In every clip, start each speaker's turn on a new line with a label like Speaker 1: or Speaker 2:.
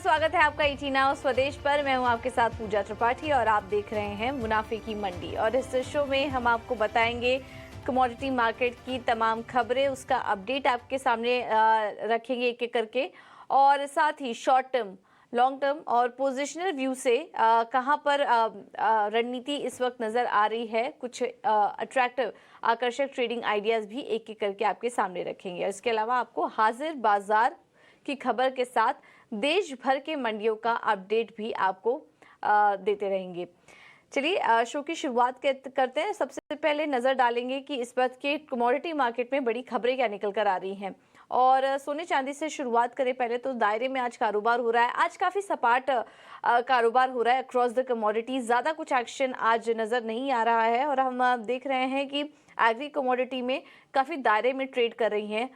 Speaker 1: स्वागत है आपका ET नाउ स्वदेश पर। मैं हूं आपके साथ पूजा त्रिपाठी और आप देख रहे हैं मुनाफे की मंडी। और इस शो में हम आपको बताएंगे कमोडिटी मार्केट की तमाम खबरें, उसका अपडेट आपके सामने रखेंगे एक एक करके। और साथ ही शॉर्ट टर्म, लॉन्ग टर्म और पोजिशनल व्यू से कहां पर रणनीति इस वक्त नज़र आ रही है, कुछ अट्रैक्टिव आकर्षक ट्रेडिंग आइडियाज़ भी एक एक करके आपके सामने रखेंगे। और इसके अलावा आपको हाजिर बाजार की खबर के साथ देश भर के मंडियों का अपडेट भी आपको देते रहेंगे। चलिए शो की शुरुआत करते हैं। सबसे पहले नज़र डालेंगे कि इस वक्त के कमोडिटी मार्केट में बड़ी खबरें क्या निकल कर आ रही हैं। और सोने चांदी से शुरुआत करें पहले तो दायरे में आज कारोबार हो रहा है। आज काफ़ी सपाट कारोबार हो रहा है अक्रॉस द कमोडिटी। ज़्यादा कुछ एक्शन आज नज़र नहीं आ रहा है और हम देख रहे हैं कि एग्री कमोडिटी में काफ़ी दायरे में ट्रेड कर रही हैं।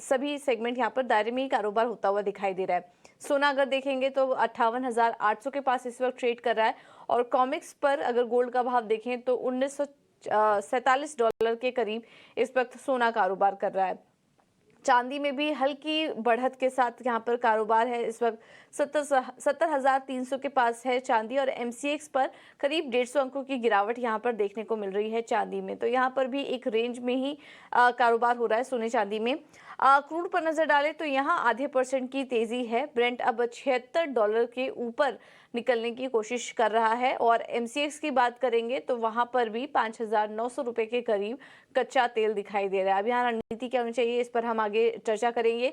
Speaker 1: सभी सेगमेंट यहाँ पर दायरे में ही कारोबार होता हुआ दिखाई दे रहा है। सोना अगर देखेंगे तो 58,800 के पास इस वक्त ट्रेड कर रहा है। और कॉमिक्स पर अगर गोल्ड का भाव देखें तो $1947 के करीब इस वक्त सोना कारोबार कर रहा है। चांदी में भी हल्की बढ़त के साथ यहाँ पर कारोबार है। इस वक्त 70,300 के पास है चांदी। और MCX पर करीब 150 अंकों की गिरावट यहाँ पर देखने को मिल रही है चांदी में। तो यहाँ पर भी एक रेंज में ही कारोबार हो रहा है सोने चांदी में। क्रूड पर नजर डालें तो यहाँ आधे % की तेजी है। ब्रेंट अब $76 के ऊपर निकलने की कोशिश कर रहा है। और MCX की बात करेंगे तो वहाँ पर भी 5,900 रुपये के करीब कच्चा तेल दिखाई दे रहा है। अब यहाँ रणनीति क्या होनी चाहिए, इस पर हम आगे चर्चा करेंगे।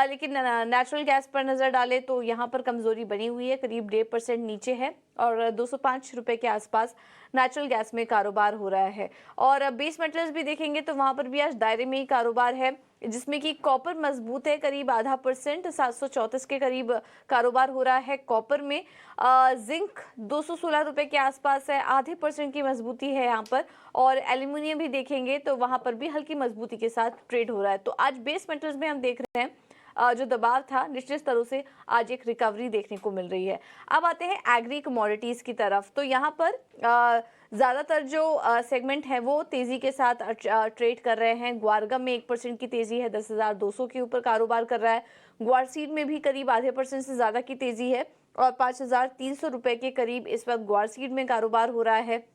Speaker 1: लेकिन नेचुरल गैस पर नज़र डालें तो यहाँ पर कमजोरी बनी हुई है, करीब 1.5% नीचे है और 205 रुपये के आसपास नेचुरल गैस में कारोबार हो रहा है। और बेस मेटल्स भी देखेंगे तो वहाँ पर भी आज दायरे में ही कारोबार है, जिसमें कि कॉपर मजबूत है, करीब आधा % 734 के करीब कारोबार हो रहा है कॉपर में। जिंक 216 रुपये के आसपास है, आधे % की मजबूती है यहाँ पर। और एल्यूमिनियम भी देखेंगे तो वहाँ पर भी हल्की मजबूती के साथ ट्रेड हो रहा है। तो आज बेस मेटल्स में हम देख रहे हैं जो दबाव था निचले स्तरों से आज एक रिकवरी देखने को मिल रही है। अब आते हैं एग्री कमोडिटीज़ की तरफ। तो यहाँ पर ज़्यादातर जो सेगमेंट है वो तेज़ी के साथ ट्रेड कर रहे हैं। ग्वारगम में 1% की तेज़ी है, 10,200 के ऊपर कारोबार कर रहा है। ग्वारसीड में भी करीब आधे % से ज़्यादा की तेज़ी है और 5,300 रुपये के करीब इस वक्त ग्वारसीड में कारोबार हो रहा है।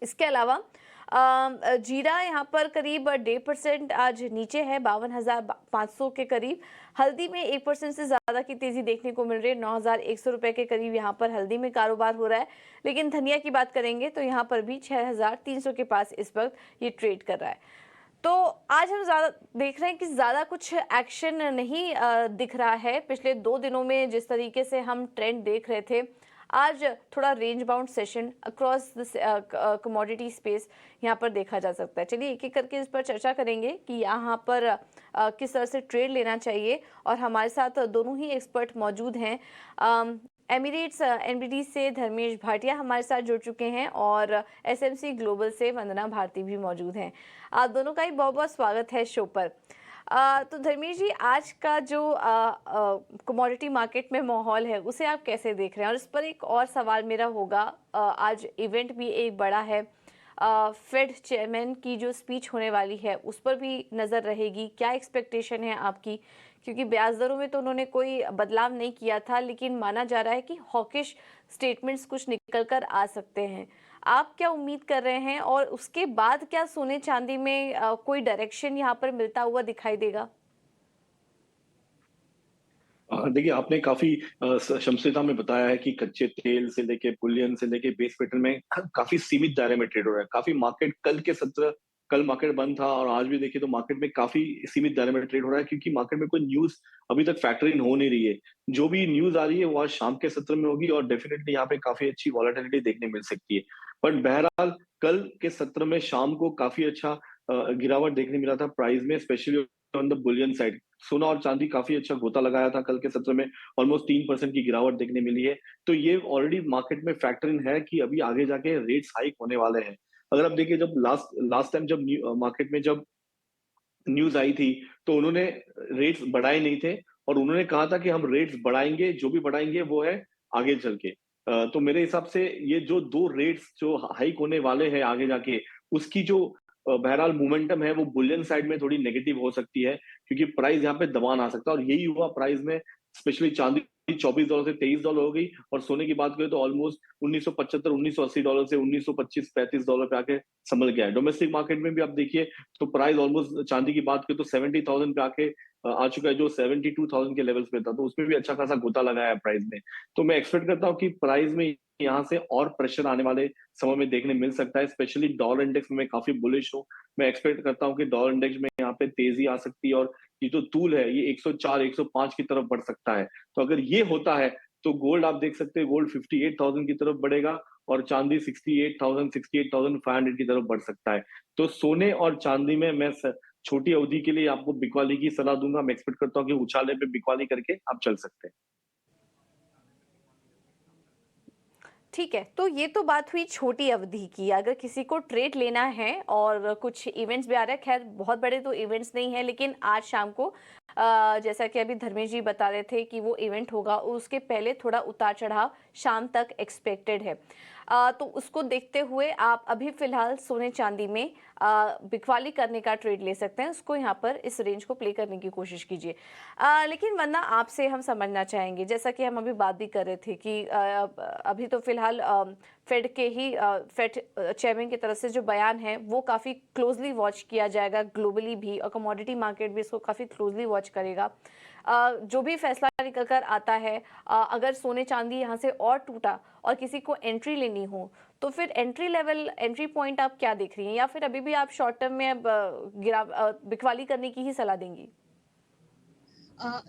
Speaker 1: इसके अलावा जीरा यहाँ पर करीब 1.5% आज नीचे है, 52,500 के करीब। हल्दी में 1% से ज़्यादा की तेज़ी देखने को मिल रही है, 9,100 रुपये के करीब यहाँ पर हल्दी में कारोबार हो रहा है। लेकिन धनिया की बात करेंगे तो यहाँ पर भी 6,300 के पास इस वक्त ये ट्रेड कर रहा है। तो आज हम ज़्यादा देख रहे हैं कि ज़्यादा कुछ एक्शन नहीं दिख रहा है। पिछले 2 दिनों में जिस तरीके से हम ट्रेंड देख रहे थे, आज थोड़ा range bound session across the commodity space यहाँ पर देखा जा सकता है। चलिए एक एक करके इस पर चर्चा करेंगे कि यहाँ पर किस तरह से ट्रेड लेना चाहिए। और हमारे साथ दोनों ही एक्सपर्ट मौजूद हैं। एमिरेट्स NBD से धर्मेश भाटिया हमारे साथ जुड़ चुके हैं और SMC ग्लोबल से वंदना भारती भी मौजूद हैं। आप दोनों का ही बहुत बहुत स्वागत है शो पर। तो धर्मेश जी, आज का जो कमोडिटी मार्केट में माहौल है उसे आप कैसे देख रहे हैं? और इस पर एक और सवाल मेरा होगा, आज इवेंट भी एक बड़ा है, फेड चेयरमैन की जो स्पीच होने वाली है उस पर भी नज़र रहेगी। क्या एक्सपेक्टेशन है आपकी? क्योंकि ब्याज दरों में तो उन्होंने कोई बदलाव नहीं किया था, लेकिन माना जा रहा है कि हॉकिश स्टेटमेंट्स कुछ निकल कर आ सकते हैं। आप क्या उम्मीद कर रहे हैं और उसके बाद क्या सोने चांदी में कोई डायरेक्शन यहाँ पर मिलता हुआ दिखाई देगा?
Speaker 2: देखिए, आपने काफ़ी संक्षिप्तता में बताया है कि कच्चे तेल से लेके बुलियन से लेके बेस मेटल में काफ़ी सीमित दायरे में ट्रेड हो रहा है। काफ़ी मार्केट कल मार्केट बंद था और आज भी देखिए तो मार्केट में काफ़ी सीमित दायरे में ट्रेड हो रहा है क्योंकि मार्केट में कोई न्यूज़ अभी तक फैक्टर इन हो नहीं रही है। जो भी न्यूज़ आ रही है वो आज शाम के सत्र में होगी और डेफिनिटली यहाँ पे काफ़ी अच्छी वॉलेटिलिटी देखने मिल सकती है। बट बहरहाल कल के सत्र में शाम को काफ़ी अच्छा गिरावट देखने मिला था प्राइस में, specially on the Boolean side. सोना और चांदी काफी अच्छा गोता लगाया था कल के सत्र में, ऑलमोस्ट 3% की गिरावट देखने मिली है। तो ये ऑलरेडी मार्केट में फैक्टर इन है कि अभी आगे जाके रेट्स हाइक होने वाले हैं। अगर आप देखिए जब लास्ट लास्ट टाइम जब मार्केट में जब न्यूज़ आई थी, तो उन्होंने रेट्स बढ़ाए नहीं थे और उन्होंने कहा था कि हम रेट्स बढ़ाएँगे, जो भी बढ़ाएँगे वो है आगे चल के। तो मेरे हिसाब से ये जो 2 रेट्स जो हाइक होने वाले हैं आगे जाके, उसकी जो बहरहाल मोमेंटम है वो बुलियन साइड में थोड़ी नेगेटिव हो सकती है, क्योंकि प्राइस यहाँ पे दबान आ सकता है और यही हुआ प्राइस में स्पेशली चांदी $24 से $23 हो गई, और सोने की बात करें तो ऑलमोस्ट 1975 $1980 से 1925-35 पे आके संभल गया है। डोमेस्टिक मार्केट में भी आप देखिए तो प्राइस ऑलमोस्ट चांदी की बात करें तो 70,000 पे आके आ चुका है, जो 72,000 के लेवल्स पे था, तो उसमें भी अच्छा खासा गोता लगाया है प्राइस में। तो मैं एक्सपेक्ट करता हूँ कि प्राइस में यहाँ से और प्रेशर आने वाले समय में देखने मिल सकता है। स्पेशली डॉलर इंडेक्स में मैं काफी बुलिश हूँ। मैं एक्सपेक्ट करता हूँ कि डॉलर इंडेक्स में यहाँ पे तेजी आ सकती है, और ये जो तूल है ये 104 105 की तरफ बढ़ सकता है। तो अगर ये होता है तो गोल्ड आप देख सकते हैं, गोल्ड 58,000 की तरफ बढ़ेगा, और चांदी 68,000 68,500 की तरफ बढ़ सकता है। तो सोने और चांदी में मैं छोटी अवधि के लिए आपको बिकवाली की सलाह दूंगा। मैं एक्सपेक्ट करता हूँ कि उछाले पे बिकवाली करके आप चल सकते हैं।
Speaker 1: ठीक है, तो ये तो बात हुई छोटी अवधि की। अगर किसी को ट्रेड लेना है और कुछ इवेंट्स भी आ रहे हैं, खैर बहुत बड़े तो इवेंट्स नहीं है, लेकिन आज शाम को जैसा कि अभी धर्मेश जी बता रहे थे कि वो इवेंट होगा, उसके पहले थोड़ा उतार चढ़ाव शाम तक एक्सपेक्टेड है। तो उसको देखते हुए आप अभी फिलहाल सोने चांदी में बिकवाली करने का ट्रेड ले सकते हैं। उसको यहाँ पर इस रेंज को प्ले करने की कोशिश कीजिए। लेकिन वरना आपसे हम समझना चाहेंगे, जैसा कि हम अभी बात भी कर रहे थे कि अभी तो फिलहाल फेड के ही फेड चेयरमैन की तरफ से जो बयान है वो काफ़ी क्लोजली वॉच किया जाएगा ग्लोबली भी, और कमोडिटी मार्केट भी इसको काफ़ी क्लोजली वॉच करेगा। जो भी फैसला निकल कर आता है, अगर सोने चांदी यहाँ से और टूटा और किसी को एंट्री लेनी हो, तो फिर एंट्री लेवल, एंट्री पॉइंट आप क्या देख रही हैं, या फिर अभी भी आप शॉर्ट टर्म में अब बिकवाली करने की ही सलाह देंगी?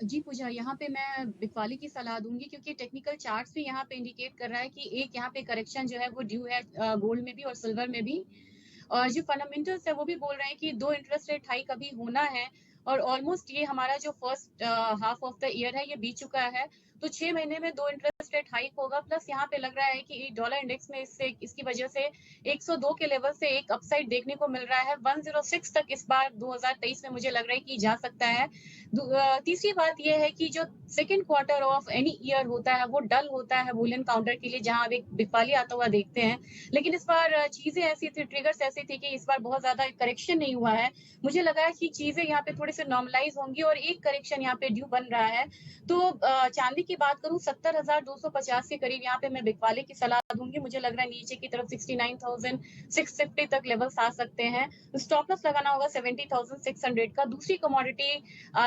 Speaker 3: जी पूजा, यहाँ पे मैं बिकवाली की सलाह दूँगी, क्योंकि टेक्निकल चार्ट्स भी यहाँ पे इंडिकेट कर रहा है कि एक यहाँ पे करेक्शन जो है वो ड्यू है गोल्ड में भी और सिल्वर में भी। और जो फंडामेंटल्स है वो भी बोल रहे हैं कि 2 इंटरेस्ट रेट हाइक अभी होना है, और ऑलमोस्ट ये हमारा जो first half of the year है ये बीत चुका है। तो 6 महीने में 2 इंटरेस्ट रेट हाइक होगा, प्लस यहाँ पे लग रहा है कि डॉलर इंडेक्स में इससे इसकी वजह से 102 के लेवल से एक अपसाइड देखने को मिल रहा है। 106 तक इस बार 2023 में मुझे लग रहा है कि जा सकता है। तीसरी बात ये है कि जो second quarter of any year होता है वो डल होता है बुलियन काउंटर के लिए, जहां आप एक बिकवाली आता हुआ देखते हैं। लेकिन इस बार चीजें ऐसी थी, ट्रिगर्स ऐसी थी कि इस बार बहुत ज्यादा करेक्शन नहीं हुआ है। मुझे लगा है कि चीजें यहाँ पे थोड़ी से नॉर्मलाइज होंगी और एक करेक्शन यहाँ पे ड्यू बन रहा है। तो चांदी की बात करूं, 70,250 के करीब यहाँ पे मैं बिकवाली की सलाह दूंगी। मुझे लग रहा है नीचे की तरफ 69,650 तक लेवल्स आ सकते हैं। स्टॉप लॉस लगाना होगा 70,600 का। दूसरी कमोडिटी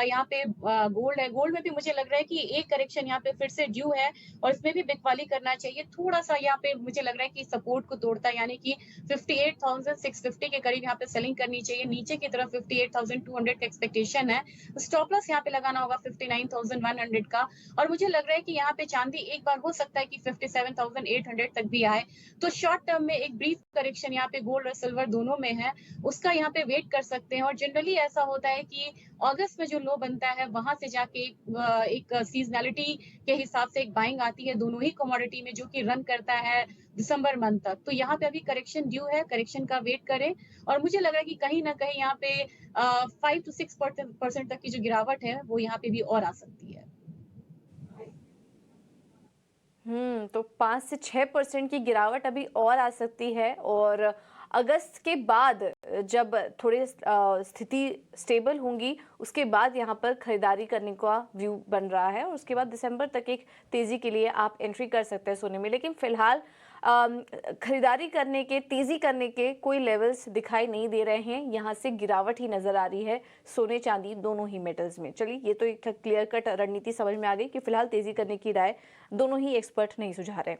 Speaker 3: यहाँ पे गोल्ड है। गोल्ड में भी मुझे लग रहा है कि एक करेक्शन यहाँ पे फिर से ड्यू है, और इसमें भी बिकवाली करना चाहिए। थोड़ा सा यहाँ पे मुझे लग रहा है कि सपोर्ट को तोड़ता है, यानी कि 58,650 के करीब यहाँ पे सेलिंग करनी चाहिए। नीचे की तरफ 58,200 का एक्सपेक्टेशन है। स्टॉप लॉस यहाँ पे लगाना होगा 59,100 का। और मुझे लग रहा है कि यहाँ पे चांदी एक बार हो सकता है कि 57,800 तक भी आए। तो शॉर्ट टर्म में एक ब्रीफ करेक्शन यहाँ पे गोल्ड और सिल्वर दोनों में है, उसका यहाँ पे वेट कर सकते हैं। और जनरली ऐसा होता है कि अगस्त में जो लो बनता है वहां से जाके एक सीजनैलिटी के हिसाब से एक बाइंग आती है दोनों ही कमोडिटी में, जो कि रन करता है दिसंबर मंथ तक। तो यहाँ पे अभी करेक्शन ड्यू है, करेक्शन का वेट करें। और मुझे लग रहा है कि कहीं ना कहीं यहाँ पे 5 to 6% तक की जो गिरावट है वो यहाँ पे भी और आ सकती है।
Speaker 1: तो 5 से 6% की गिरावट अभी और आ सकती है, और अगस्त के बाद जब थोड़ी स्थिति स्टेबल होंगी उसके बाद यहाँ पर खरीदारी करने का व्यू बन रहा है, और उसके बाद दिसंबर तक एक तेज़ी के लिए आप एंट्री कर सकते हैं सोने में। लेकिन फिलहाल खरीदारी करने के, तेज़ी करने के कोई लेवल्स दिखाई नहीं दे रहे हैं। यहाँ से गिरावट ही नज़र आ रही है सोने चांदी दोनों ही मेटल्स में। चलिए, ये तो एक क्लियर कट रणनीति समझ में आ गई कि फिलहाल तेज़ी करने की राय दोनों ही एक्सपर्ट नहीं सुझा रहे।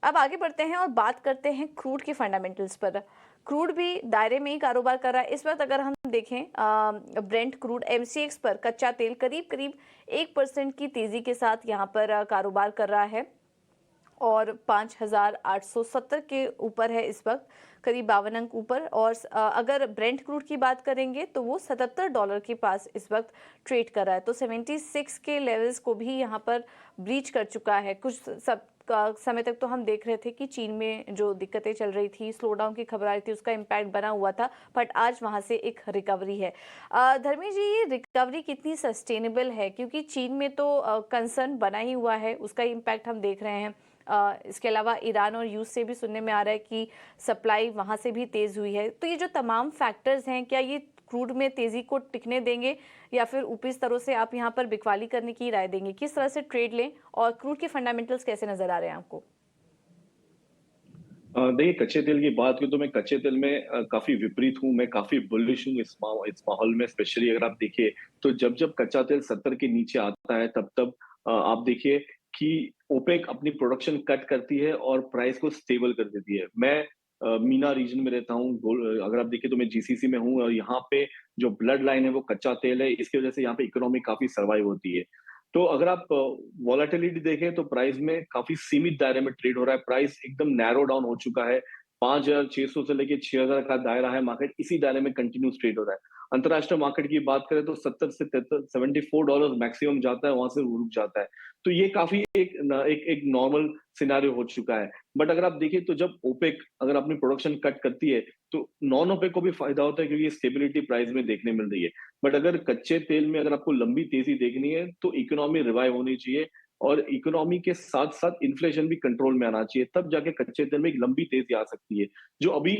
Speaker 1: अब आगे बढ़ते हैं और बात करते हैं क्रूड के फंडामेंटल्स पर। क्रूड भी दायरे में ही कारोबार कर रहा है इस वक्त। अगर हम देखें ब्रेंट क्रूड एमसीएक्स पर कच्चा तेल करीब करीब 1% की तेजी के साथ यहाँ पर कारोबार कर रहा है, और 5,870 के ऊपर है इस वक्त, करीब 52 अंक ऊपर। और अगर ब्रेंट क्रूड की बात करेंगे तो वो $77 के पास इस वक्त ट्रेड कर रहा है। तो 76 के लेवल्स को भी यहाँ पर ब्रीच कर चुका है। कुछ समय तक तो हम देख रहे थे कि चीन में जो दिक्कतें चल रही थी, स्लो डाउन की खबर आ रही थी, उसका इम्पैक्ट बना हुआ था, बट आज वहाँ से एक रिकवरी है। धर्मेश जी, ये रिकवरी कितनी सस्टेनेबल है, क्योंकि चीन में तो कंसर्न बना ही हुआ है, उसका इम्पैक्ट हम देख रहे हैं। इसके अलावा ईरान और यूएस से भी सुनने में आ रहा है कि सप्लाई वहाँ से भी तेज़ हुई है। तो ये जो तमाम फैक्टर्स हैं, क्या ये क्रूड में तेजी को टिकने देंगे या फिर ऊपरी स्तरों से आप यहाँ पर बिकवाली करने की राय देंगे? किस तरह से ट्रेड लें और क्रूड के फंडामेंटल्स कैसे नजर आ रहे हैं आपको?
Speaker 2: देखिए, कच्चे तेल की बात करूँ तो मैं कच्चे तेल में काफ़ी विपरीत हूँ, मैं काफ़ी बुलिश हूँ इस माहौल में। स्पेशली अगर आप देखिए, तो जब-जब कच्चा तेल 70 के नीचे आता है, तब-तब आप देखिए कि ओपेक अपनी प्रोडक्शन कट करती है और प्राइस को स्टेबल कर देती है। मैं मीना रीजन में रहता हूँ, अगर आप देखिए तो मैं जीसीसी में हूँ और यहाँ पे जो ब्लड लाइन है वो कच्चा तेल है, इसकी वजह से यहाँ पे इकोनॉमी काफ़ी सर्वाइव होती है। तो अगर आप वोलेटिलिटी देखें तो प्राइस में काफ़ी सीमित दायरे में ट्रेड हो रहा है, प्राइस एकदम नैरो डाउन हो चुका है। 5,600 से लेके 6,000 का दायरा है, मार्केट इसी दायरे में कंटिन्यूअस ट्रेड हो रहा है। अंतर्राष्ट्रीय मार्केट की बात करें तो 70 से 74 डॉलर मैक्सिमम जाता है, वहाँ से रुक जाता है। तो ये काफ़ी एक नॉर्मल सिनेरियो हो चुका है। बट अगर आप देखिए तो जब ओपेक अगर अपनी प्रोडक्शन कट करती है, तो नॉन ओपेक को भी फायदा होता है क्योंकि ये स्टेबिलिटी प्राइस में देखने मिल रही है। बट अगर कच्चे तेल में अगर आपको लंबी तेजी देखनी है तो इकोनॉमी रिवाइव होनी चाहिए और इकोनॉमी के साथ साथ इन्फ्लेशन भी कंट्रोल में आना चाहिए, तब जाके कच्चे तेल में एक लंबी तेजी आ सकती है, जो अभी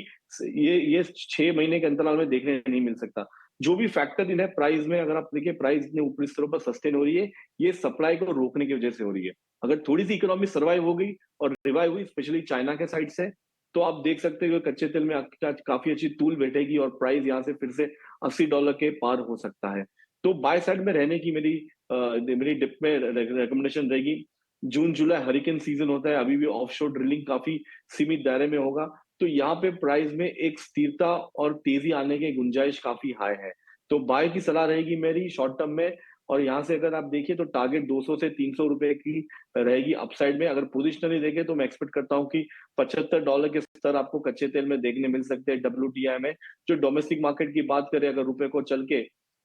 Speaker 2: ये 6 महीने के अंतराल में देखने नहीं मिल सकता। जो भी फैक्टर इन है प्राइस में, अगर आप देखिए प्राइस इतने ऊपरी स्तरों पर सस्टेन हो रही है, ये सप्लाई को रोकने की वजह से हो रही है। अगर थोड़ी सी इकोनॉमी सर्वाइव हो गई और रिवाइव हुई स्पेशली चाइना के साइड से, तो आप देख सकते हो कि कच्चे तेल में काफी अच्छी तूल बैठेगी और प्राइस यहाँ से फिर से $80 के पार हो सकता है। तो बाय साइड में रहने की मेरी डिप में रिकमेंडेशन रहेगी। जून जुलाई हरिकेन सीजन होता है, अभी भी ऑफशोर ड्रिलिंग काफी सीमित दायरे में होगा, तो यहाँ पे प्राइस में एक स्थिरता और तेजी आने की गुंजाइश काफी हाई है। तो बाय की सलाह रहेगी मेरी शॉर्ट टर्म में, और यहाँ से अगर आप देखिए तो टारगेट 200 से 300 रुपए की रहेगी अपसाइड में। अगर पोजिशनली देखें तो मैं एक्सपेक्ट करता हूँ कि $75 के स्तर आपको कच्चे तेल में देखने मिल सकते हैं डब्ल्यूटीआई में। जो डोमेस्टिक मार्केट की बात करें अगर रुपए को चल के,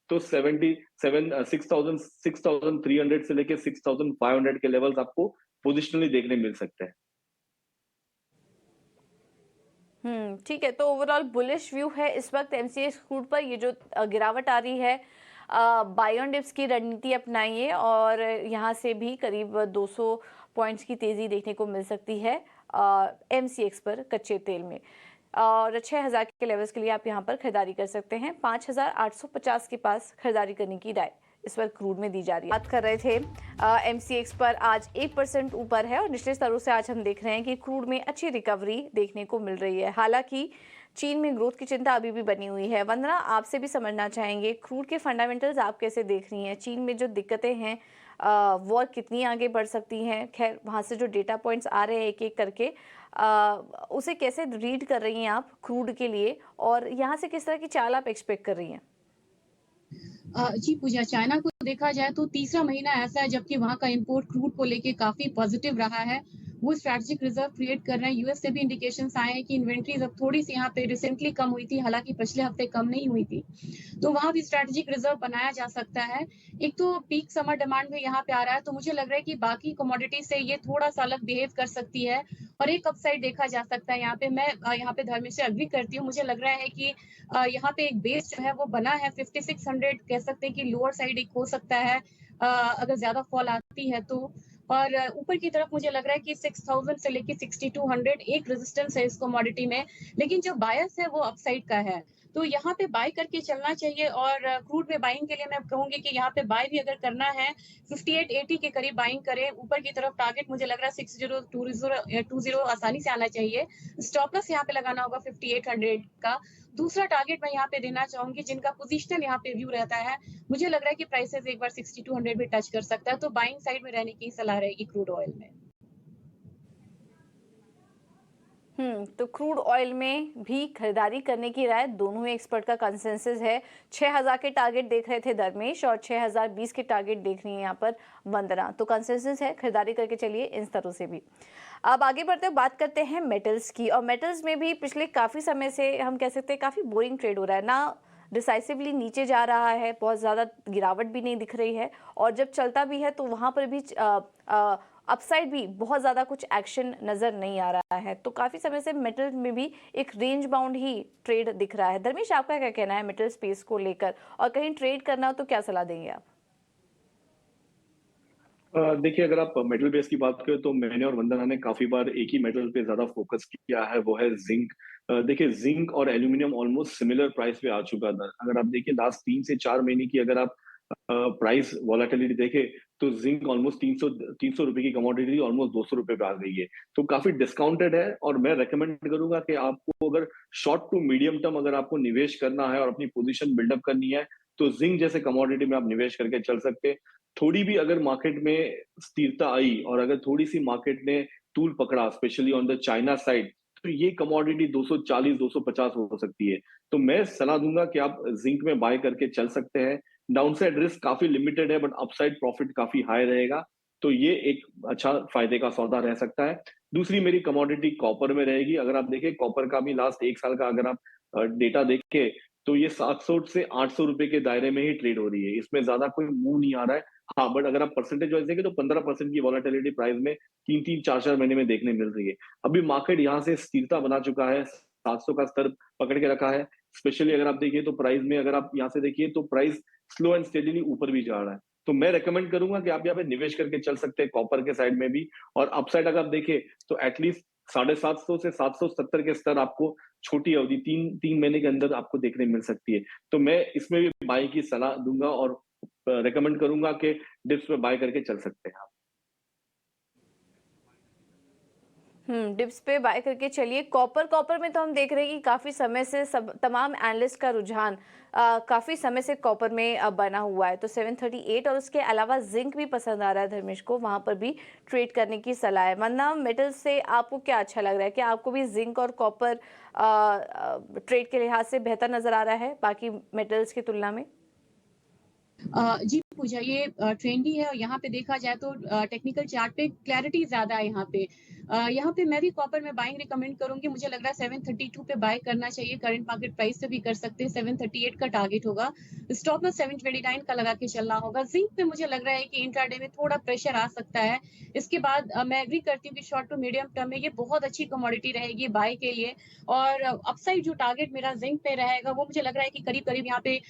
Speaker 2: तो 77 6,300 से लेके 6,500 के लेवल्स आपको पोजिशनली देखने मिल सकते हैं।
Speaker 1: ठीक है। तो ओवरऑल बुलिश व्यू है इस वक्त एमसीएक्स क्रूड पर। ये जो गिरावट आ रही है, बाय ऑन डिप्स की रणनीति अपनाइए और यहाँ से भी करीब 200 पॉइंट्स की तेज़ी देखने को मिल सकती है एमसीएक्स पर कच्चे तेल में। और 6,000 के लेवल्स के लिए आप यहाँ पर खरीदारी कर सकते हैं। 5,850 के पास खरीदारी करने की राय इस वक्त क्रूड में दी जा रही है। बात कर रहे थे एमसीएक्स पर आज 1% ऊपर है और निचले स्तरों से आज हम देख रहे हैं कि क्रूड में अच्छी रिकवरी देखने को मिल रही है। हालांकि चीन में ग्रोथ की चिंता अभी भी बनी हुई है। वंदना, आपसे भी समझना चाहेंगे क्रूड के फंडामेंटल्स आप कैसे देख रही हैं? चीन में जो दिक्कतें हैं, वॉर कितनी आगे बढ़ सकती हैं? खैर, वहाँ से जो डेटा पॉइंट्स आ रहे हैं एक एक करके, उसे कैसे रीड कर रही हैं आप क्रूड के लिए, और यहाँ से किस तरह की चाल आप एक्सपेक्ट कर रही हैं?
Speaker 3: जी पूजा, चाइना को देखा जाए तो तीसरा महीना ऐसा है जबकि वहाँ का इंपोर्ट क्रूड को लेके काफी पॉजिटिव रहा है। वो स्ट्रैटेजिक रिजर्व क्रिएट कर रहे हैं। यूएस से भी इंडिकेशंस आए हैं कि इन्वेंट्रीज अब थोड़ी सी यहाँ पे रिसेंटली कम हुई थी, हालांकि पिछले हफ्ते कम नहीं हुई थी। तो वहाँ भी स्ट्रैटेजिक रिजर्व बनाया जा सकता है। एक तो पीक समर डिमांड भी यहाँ पे आ रहा है, तो मुझे लग रहा है कि बाकी कमोडिटी से ये थोड़ा सा अलग बिहेव कर सकती है और एक अपसाइड देखा जा सकता है यहाँ पे। मैं यहाँ पे धर्मेश से एग्री करती हूँ। मुझे लग रहा है कि यहाँ पे एक बेस जो है वो बना है 5600, कह सकते हैं कि लोअर साइड एक हो सकता है अगर ज्यादा फॉल आती है तो। और ऊपर की तरफ मुझे लग रहा है कि 6000 से लेके 6200 एक रेजिस्टेंस है इस कमोडिटी में, लेकिन जो बायस है वो अपसाइड का है। तो यहाँ पे बाय करके चलना चाहिए। और क्रूड में बाइंग के लिए मैं कहूंगी कि यहाँ पे बाय भी अगर करना है 5880 के करीब बाइंग करें। ऊपर की तरफ टारगेट मुझे लग रहा है 6020 आसानी से आना चाहिए। स्टॉप लॉस यहाँ पे लगाना होगा 5800 का। दूसरा टारगेट मैं यहाँ पे देना चाहूंगी जिनका पोजीशनल यहाँ पे व्यू रहता है, मुझे लग रहा है कि प्राइसेस एक बार 6200 भी टच कर सकता है, तो बाइंग साइड में रहने की सलाह रहेगी क्रूड ऑयल में।
Speaker 1: तो क्रूड ऑयल में भी खरीदारी करने की राय दोनों ही एक्सपर्ट का कंसेंसस है। 6,000 के टारगेट देख रहे थे धर्मेश और 6,020 के टारगेट देख रही है यहाँ पर वंदना। तो कंसेंसस है, खरीदारी करके चलिए इन स्तरों से भी। अब आगे बढ़ते हुए बात करते हैं मेटल्स की, और मेटल्स में भी पिछले काफ़ी समय से हम कह सकते हैं काफ़ी बोरिंग ट्रेड हो रहा है ना। डिसाइसिवली नीचे जा रहा है, बहुत ज़्यादा गिरावट भी नहीं दिख रही है, और जब चलता भी है तो वहाँ पर भी अपसाइड भी बहुत ज़्यादा कुछ एक्शन नज़र नहीं आ रहा है। तो काफ़ी समय से मेटल में भी एक रेंज बाउंड ही ट्रेड दिख रहा है। धर्मेश, आपका क्या कहना है मेटल स्पेस को लेकर, और कहीं ट्रेड करना हो तो क्या सलाह देंगे आप?
Speaker 2: देखिए, अगर आप मेटल बेस की बात करें तो मैंने और वंदना ने काफी बार एक ही मेटल पे ज्यादा फोकस किया है, वो है जिंक। देखिए जिंक और एल्यूमिनियम ऑलमोस्ट सिमिलर प्राइस पे आ चुका था। अगर आप देखिए लास्ट 3 से 4 महीने की अगर आप प्राइस वोलेटिलिटी देखें तो जिंक ऑलमोस्ट 300 रुपए की कमोडिटी ऑलमोस्ट 200 रुपए पे आ गई है। तो काफी डिस्काउंटेड है और मैं रेकमेंड करूंगा कि आपको अगर शॉर्ट टू मीडियम टर्म अगर आपको निवेश करना है और अपनी पोजीशन बिल्डअप करनी है तो जिंक जैसे कमोडिटी में आप निवेश करके चल सकते हैं। थोड़ी भी अगर मार्केट में स्थिरता आई और अगर थोड़ी सी मार्केट ने तूल पकड़ा specially on the China side तो ये कमोडिटी 240 250 हो सकती है। तो मैं सलाह दूंगा कि आप जिंक में बाय करके चल सकते हैं। डाउनसाइड रिस्क काफी लिमिटेड है बट अपसाइड प्रॉफिट काफी हाई रहेगा। तो ये एक अच्छा फायदे का सौदा रह सकता है। दूसरी मेरी कमोडिटी कॉपर में रहेगी। अगर आप देखें कॉपर का भी लास्ट 1 साल का अगर आप डेटा देखें तो ये 700 से 800 रुपए के दायरे में ही ट्रेड हो रही है। इसमें ज्यादा कोई मूव नहीं आ रहा है। हाँ बट अगर आप परसेंटेज वाइज देखें तो 15% की वॉलेटिलिटी प्राइस में 3-4 महीने में देखने मिल रही है। अभी मार्केट यहाँ से स्थिरता बना चुका है, 700 का स्तर पकड़ के रखा है। स्पेशली अगर आप देखिए तो प्राइस में अगर आप यहाँ से देखिए तो प्राइस स्लो एंड स्टेडीली ऊपर भी जा रहा है। तो मैं रेकमेंड करूंगा कि आप यहाँ पे निवेश करके चल सकते हैं कॉपर के साइड में भी। और अपसाइड अगर आप देखें तो एटलीस्ट 750 से 770 के स्तर आपको छोटी अवधि 3 महीने के अंदर आपको देखने मिल सकती है। तो मैं इसमें भी बाई की सलाह दूंगा और रेकमेंड करूंगा कि डिप्स में बाय करके चल सकते हैं आप।
Speaker 1: डिप्स पे बाय करके चलिए। कॉपर में तो हम देख रहे हैं कि काफ़ी समय से सब तमाम एनालिस्ट का रुझान काफ़ी समय से कॉपर में बना हुआ है। तो 738 और उसके अलावा जिंक भी पसंद आ रहा है धर्मेश को, वहाँ पर भी ट्रेड करने की सलाह है। वंदना, मेटल से आपको क्या अच्छा लग रहा है? क्या आपको भी जिंक और कॉपर ट्रेड के लिहाज से बेहतर नज़र आ रहा है बाकी मेटल्स की तुलना में?
Speaker 3: जी पूजा, ये ट्रेंडी है और यहाँ पे देखा जाए तो टेक्निकल चार्ट पे क्लैरिटी ज्यादा है यहाँ पे। यहाँ पे मैं भी कॉपर में बाइंग रिकमेंड करूंगी। मुझे लग रहा है 732 पे बाय करना चाहिए। करंट मार्केट प्राइस से भी कर सकते हैं। 738 का टारगेट होगा। स्टॉप लॉस 729 का लगा के चलना होगा। जिंक पे मुझे लग रहा है कि इंट्राडे में थोड़ा प्रेशर आ सकता है। इसके बाद मैं एग्री करती हूँ कि शॉर्ट टू मीडियम टर्म में ये बहुत अच्छी कमोडिटी रहेगी बाय के लिए। और अपसाइड जो टारगेट मेरा जिंक पे रहेगा वो मुझे लग रहा है कि करीब करीब यहाँ पे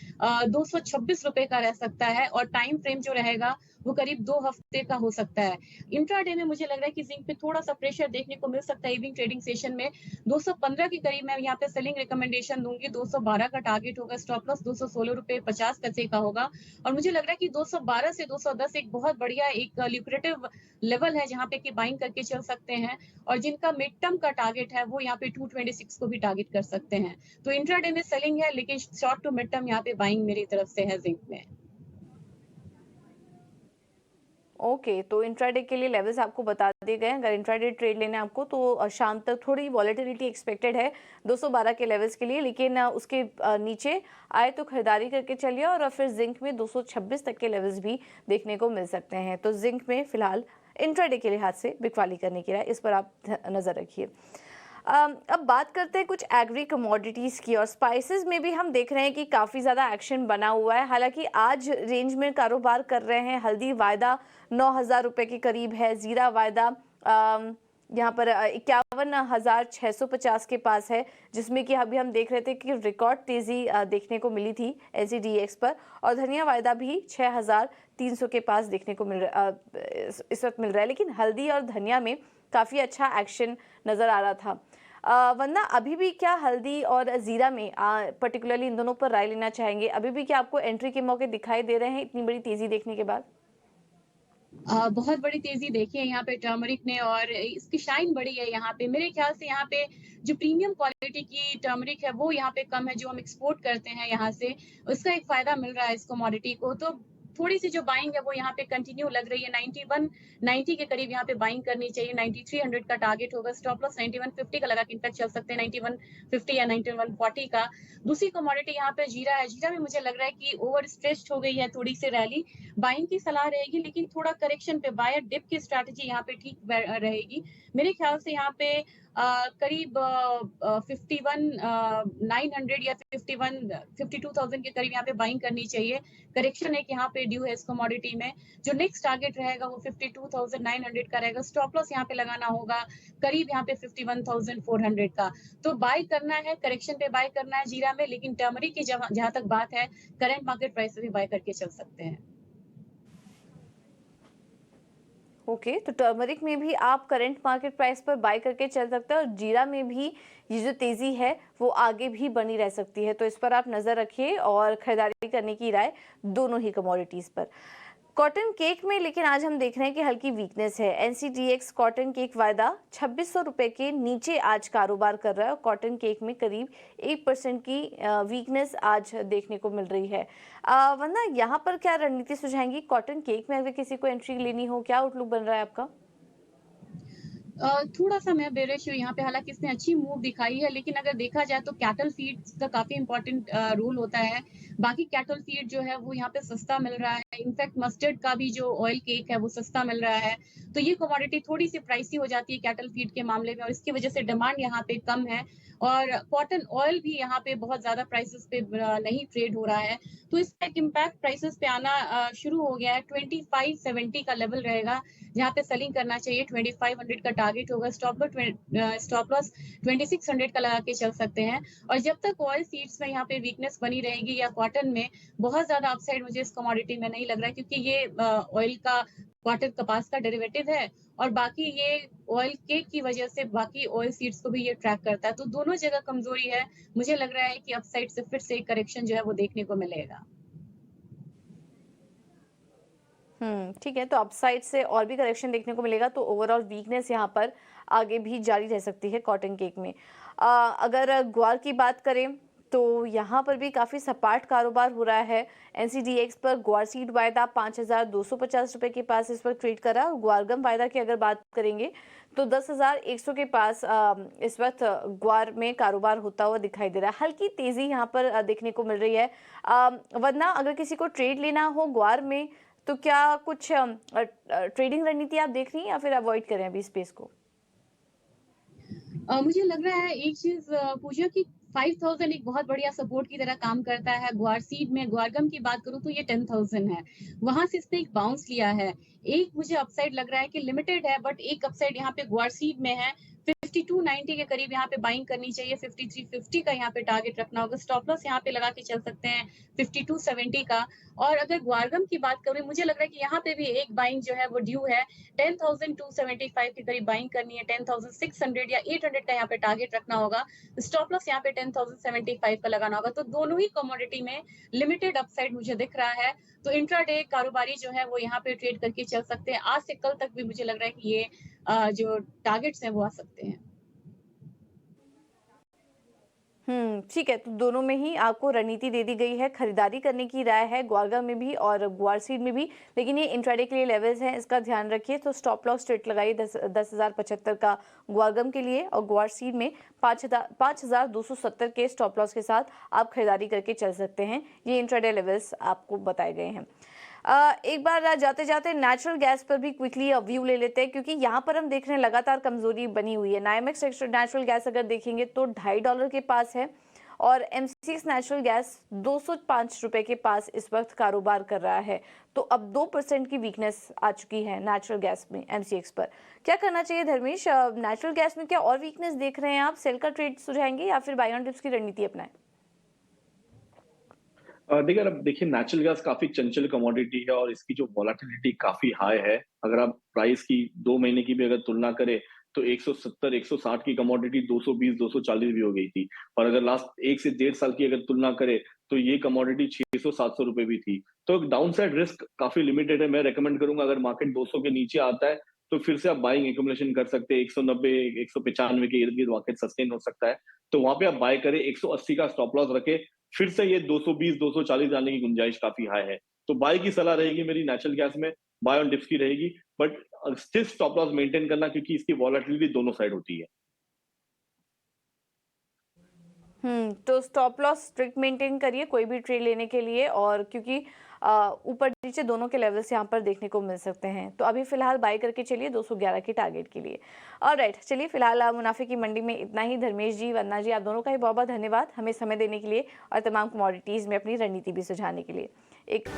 Speaker 3: 226 रुपए का रह सकता है और टाइम फ्रेम जो रहेगा वो करीब 2 हफ्ते का हो सकता है। इंट्राडे में मुझे लग रहा है कि जिंक पे थोड़ा सा प्रेशर देखने को मिल सकता है। इवनिंग ट्रेडिंग सेशन में 215 के करीब मैं यहाँ पे सेलिंग रिकमेंडेशन दूंगी। 212 का टारगेट होगा। स्टॉप लॉस 216 रुपए 50 पैसे का होगा। और मुझे लग रहा है कि 212 से 210 एक बहुत बढ़िया एक ल्यूक्रेटिव लेवल है जहाँ पे कि बाइंग करके चल सकते हैं। और जिनका मिड टर्म का टारगेट है वो यहाँ पे 226 को भी टारगेट कर सकते हैं। तो इंट्राडे में सेलिंग है लेकिन शॉर्ट टू मिड टर्म यहाँ पे बाइंग मेरी तरफ से है जिंक में।
Speaker 1: ओके, तो इंट्राडे के लिए लेवल्स आपको बता दिए गए हैं। अगर इंट्राडे ट्रेड लेना है आपको तो शाम तक थोड़ी वॉलेटिलिटी एक्सपेक्टेड है 212 के लेवल्स के लिए, लेकिन उसके नीचे आए तो खरीदारी करके चलिए। और फिर जिंक में 226 तक के लेवल्स भी देखने को मिल सकते हैं। तो जिंक में फिलहाल इंट्राडे के लिहाज से बिकवाली करने की राय, इस पर आप नज़र रखिए। अब बात करते हैं कुछ एग्री कमोडिटीज़ की, और स्पाइसेस में भी हम देख रहे हैं कि काफ़ी ज़्यादा एक्शन बना हुआ है। हालांकि आज रेंज में कारोबार कर रहे हैं। हल्दी वायदा 9,000 रुपये के करीब है। ज़ीरा वायदा यहाँ पर 51,650 के पास है, जिसमें कि अभी हम देख रहे थे कि रिकॉर्ड तेज़ी देखने को मिली थी NCDX पर। और धनिया वायदा भी 6,300 के पास देखने को इस वक्त मिल रहा है। लेकिन हल्दी और धनिया में काफ़ी अच्छा एक्शन नज़र आ रहा था। वंदना, अभी भी क्या हल्दी और ज़ीरा में पर्टिकुलरली इन दोनों पर राय लेना चाहेंगे? अभी भी क्या आपको एंट्री के मौके दिखाई दे रहे हैं इतनी बड़ी तेज़ी देखने के बाद?
Speaker 3: बहुत बड़ी तेजी देखी है यहाँ पे टर्मरिक ने और इसकी शाइन बड़ी है यहाँ पे। मेरे ख्याल से यहाँ पे जो प्रीमियम क्वालिटी की टर्मरिक है वो यहाँ पे कम है, जो हम एक्सपोर्ट करते हैं यहाँ से। उसका एक फायदा मिल रहा है इस कमोडिटी को। तो थोड़ी सी जो बाइंग है वो यहाँ पे कंटिन्यू लग रही है। 9190 के करीब यहाँ पे बाइंग करनी चाहिए। 9300 का टारगेट होगा। स्टॉप लॉस 9150 का लगा के इनफैक्ट चल सकते हैं, 9150 या 9140 का। दूसरी कमोडिटी यहाँ पे जीरा है। जीरा में मुझे लग रहा है कि ओवर स्ट्रेच्ड हो गई है थोड़ी सी रैली। बाइंग की सलाह रहेगी लेकिन थोड़ा करेक्शन पे बायर डिप की स्ट्रैटेजी यहाँ पे ठीक रहेगी। मेरे ख्याल से यहाँ पे करीब 51,900 या 52,000 के करीब यहाँ पे बाइंग करनी चाहिए। करेक्शन एक यहाँ पे ड्यू है इस कमोडिटी में। जो नेक्स्ट टारगेट रहेगा वो 52,900 का रहेगा। स्टॉप लॉस यहाँ पे लगाना होगा करीब यहाँ पे 51,400 का। तो बाय करना है, करेक्शन पे बाय करना है जीरा में। लेकिन टर्मरिक की जहां तक बात है, करंट मार्केट प्राइस से भी बाय करके चल सकते हैं।
Speaker 1: ओके, तो टर्मरिक में भी आप करंट मार्केट प्राइस पर बाय करके चल सकते हैं और जीरा में भी ये जो तेजी है वो आगे भी बनी रह सकती है, तो इस पर आप नजर रखिए और खरीदारी करने की राय दोनों ही कमोडिटीज पर। कॉटन केक में लेकिन आज हम देख रहे हैं कि हल्की वीकनेस है। एनसीडीएक्स कॉटन केक वायदा 2600 रुपए के नीचे आज कारोबार कर रहा है और कॉटन केक में करीब 1% की वीकनेस आज देखने को मिल रही है। वरना यहाँ पर क्या रणनीति सुझाएंगी कॉटन केक में, अगर किसी को एंट्री लेनी हो, क्या आउटलुक बन रहा है आपका?
Speaker 3: थोड़ा सा मैं बेरिश हूँ यहाँ पे, हालांकि इसने अच्छी मूव दिखाई है, लेकिन अगर देखा जाए तो कैटल फीड का काफी इंपॉर्टेंट रोल होता है। बाकी कैटल फीड जो है वो यहाँ पे सस्ता मिल रहा है, इनफैक्ट मस्टर्ड का भी जो ऑयल केक है वो सस्ता मिल रहा है। तो ये कमोडिटी थोड़ी सी प्राइसी हो जाती है कैटल फीड के मामले में, और इसकी वजह से डिमांड यहाँ पे कम है। और कॉटन ऑयल भी यहाँ पे बहुत ज्यादा प्राइसेस पे नहीं ट्रेड हो रहा है, तो इसका एक इम्पैक्ट प्राइसेस पे आना शुरू हो गया है। 2570 का लेवल रहेगा जहाँ पे सेलिंग करना चाहिए, 2500 का टारगेट होगा। स्टॉप लॉस 2600 का लगा के चल सकते हैं। और जब तक ऑयल सीड्स में यहाँ पे वीकनेस बनी रहेगी या कॉटन में, बहुत ज्यादा अपसाइड मुझे इस कमोडिटी में नहीं लग रहा है, क्योंकि ये ऑयल का, कॉटन कपास का डेरिवेटिव है, और बाकी ये ऑयल केक की वजह से बाकी ऑयल सीड्स को भी ये ट्रैक करता है। तो दोनों जगह कमजोरी है। मुझे लग रहा है कि अपसाइड से फिर से एक करेक्शन जो है वो देखने को मिलेगा।
Speaker 1: ठीक है, तो अपसाइड से और भी करेक्शन देखने को मिलेगा, तो ओवरऑल वीकनेस यहाँ पर आगे भी जारी रह सकती है कॉटन केक में। अगर ग्वार की बात करें तो यहाँ पर भी काफ़ी सपाट कारोबार हो रहा है। एनसीडीएक्स पर ग्वार सीड वायदा 5250 रुपए के पास इस पर ट्रेड करा और ग्वारगम वायदा की अगर बात करेंगे तो 10,100 के पास इस वक्त ग्वार में कारोबार होता हुआ दिखाई दे रहा है। हल्की तेज़ी यहाँ पर देखने को मिल रही है। वरना अगर किसी को ट्रेड लेना हो ग्वार में तो क्या कुछ ट्रेडिंग रणनीति आप देख रही हैं या फिर अवॉइड करें अभी स्पेस को?
Speaker 3: मुझे लग रहा है एक चीज पूजा की, 5000 एक बहुत बढ़िया सपोर्ट की तरह काम करता है। ग्वार सीड में ग्वारगम की बात करूं तो ये 10,000 है, वहां से इसने एक बाउंस लिया है। एक मुझे अपसाइड लग रहा है कि लिमिटेड है, बट एक अपसाइड यहाँ पे ग्वार सीड में है। 5290 के करीब यहाँ पे बाइंग करनी चाहिए, 5350 का यहाँ पे टारगेट रखना होगा। स्टॉप लॉस यहाँ पे लगा के चल सकते हैं 5270 का। और अगर ग्वारगम की बात करूं, मुझे लग रहा है कि यहाँ पे भी एक बाइंग जो है वो ड्यू है। 10,275 के करीब बाइंग करनी है, 10,600 या 800 का यहाँ पे टारगेट रखना होगा। स्टॉप लॉस यहाँ पे 10,075 का लगाना होगा। तो दोनों ही कमोडिटी में लिमिटेड अपसाइड मुझे दिख रहा है। तो इंट्राडे कारोबारी जो है वो यहाँ पे ट्रेड करके चल सकते हैं। आज से कल तक भी मुझे लग रहा है कि ये जो टारगेट्स हैं वो आ सकते हैं।
Speaker 1: ठीक है, तो दोनों में ही आपको रणनीति दे दी गई है, खरीदारी करने की राय है ग्वारगा में भी और ग्वार सीड में भी, लेकिन ये इंट्राडे के लिए लेवल्स हैं, इसका ध्यान रखिए। तो स्टॉप लॉस स्ट्रेट लगाइए 10,075 का ग्वारगम के लिए और ग्वार सीड में 5,270 के स्टॉप लॉस के साथ आप खरीदारी करके चल सकते हैं। ये इंट्राडे लेवल्स आपको बताए गए हैं। एक बार जाते जाते नेचुरल गैस पर भी क्विकली व्यू ले लेते हैं, क्योंकि यहाँ पर हम देख रहे हैं लगातार कमजोरी बनी हुई है। नाइमेक्स नेचुरल गैस अगर देखेंगे तो $2.5 के पास है और एमसीएक्स नेचुरल गैस 205 रुपए के पास इस वक्त कारोबार कर रहा है। तो अब 2% की वीकनेस आ चुकी है नेचुरल गैस में एमसीएक्स पर। क्या करना चाहिए धर्मेश? नेचुरल गैस में क्या और वीकनेस देख रहे हैं आप? सेल का ट्रेड सुझाएंगे या फिर बाय ऑन डिप्स की रणनीति अपनाएं?
Speaker 2: देखिए, अब देखिए नेचुरल गैस काफी चंचल कमोडिटी है और इसकी जो वोलेटिलिटी काफी हाई है। अगर आप प्राइस की 2 महीने की भी अगर तुलना करें तो 170 160 की कमोडिटी 220 240 भी हो गई थी। और अगर लास्ट 1 से 1.5 साल की अगर तुलना करें तो ये कमोडिटी 600 700 रुपए भी थी। तो डाउनसाइड रिस्क काफी लिमिटेड है। मैं रेकमेंड करूंगा अगर मार्केट 200 के नीचे आता है तो फिर से आप बाइंग एक्यूमुलेशन कर सकते हैं। 190 195 के इर्द गिर्द मार्केट सस्टेन हो सकता है, तो वहां पे आप बाय करें। 180 का स्टॉप लॉस रखे, फिर से ये 220 240 जाने की गुंजाइश काफी हाई है। तो बाय की सलाह रहेगी मेरी नेचुरल गैस में, बाय ऑन डिप्स की रहेगी, but still stop loss maintain करना, क्योंकि इसकी वॉलेटिलिटी दोनों साइड होती है।
Speaker 1: तो स्टॉप लॉस स्ट्रिक्ट मेंटेन करिए कोई भी ट्रेड लेने के लिए, और क्योंकि ऊपर नीचे दोनों के लेवल्स यहाँ पर देखने को मिल सकते हैं। तो अभी फिलहाल बाय करके चलिए 211 के टारगेट के लिए। ऑलराइट, चलिए फिलहाल मुनाफे की मंडी में इतना ही। धर्मेश जी, वंदना जी, आप दोनों का ही बहुत बहुत धन्यवाद हमें समय देने के लिए और तमाम कमोडिटीज़ में अपनी रणनीति भी सुझाने के लिए। एक